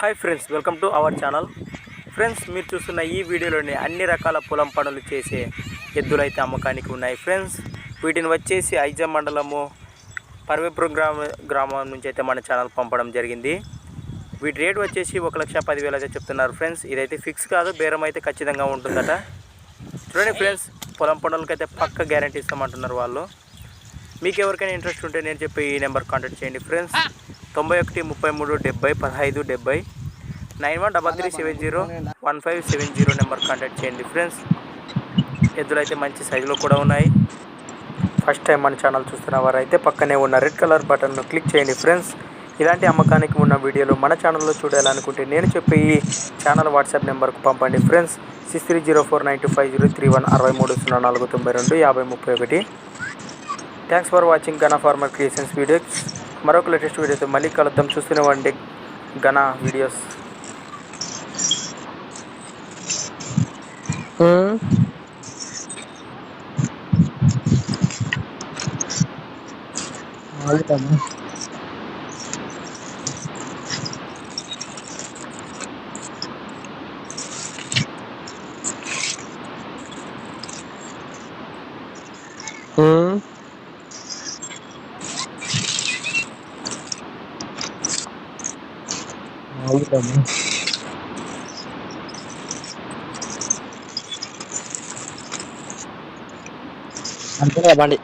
Hi friends, welcome to our channel. Friends, మీరు చూస్తున్న ఈ వీడియోలోని అన్ని రకాల పొలం పనులు చేసే ఎద్దులు అయితే అమ్మకానికి ఉన్నాయి. ఫ్రెండ్స్, వీటిని వచ్చేసి ఐజమ్ మండలము పర్వేపురం గ్రామం నుంచి అయితే మన ఛానల్ పంపడం జరిగింది. వీటి రేట్ వచ్చేసి 1,10,000 అయితే చెప్తున్నారు. ఫ్రెండ్స్, ఇదైతే ఫిక్స్ కాదు, బేరం అయితే ఖచ్చితంగా ఉంటుందట. చూడండి ఫ్రెండ్స్, పొలం పనులకి అయితే పక్క గ్యారంటీ ఇస్తామంటున్నారు వాళ్ళు. మీకు ఎవరికైనా ఇంట్రెస్ట్ ఉంటే నేను చెప్పి ఈ నెంబర్ కాంటాక్ట్ చేయండి. ఫ్రెండ్స్, 91 33 70 15 70 9133701570 నెంబర్ కాంటాక్ట్ చేయండి. ఫ్రెండ్స్, ఎద్దులు అయితే మంచి సైజులో కూడా ఉన్నాయి. ఫస్ట్ టైం మన ఛానల్ చూస్తున్న వారైతే పక్కనే ఉన్న రెడ్ కలర్ బటన్ను క్లిక్ చేయండి. ఫ్రెండ్స్, ఇలాంటి అమ్మకానికి ఉన్న వీడియోలు మన ఛానల్లో చూడాలనుకుంటే నేను చెప్పే ఈ ఛానల్ వాట్సాప్ నెంబర్కు పంపండి. ఫ్రెండ్స్, 6304925031 630492 5031. థ్యాంక్స్ ఫర్ వాచింగ్ ఘన ఫార్మర్ క్రియేషన్స్ వీడియోస్. మరొక లేటెస్ట్ వీడియోతో మళ్ళీ కలుద్దాం. చూస్తూనే ఉండండి ఘన వీడియోస్. అంతే బండి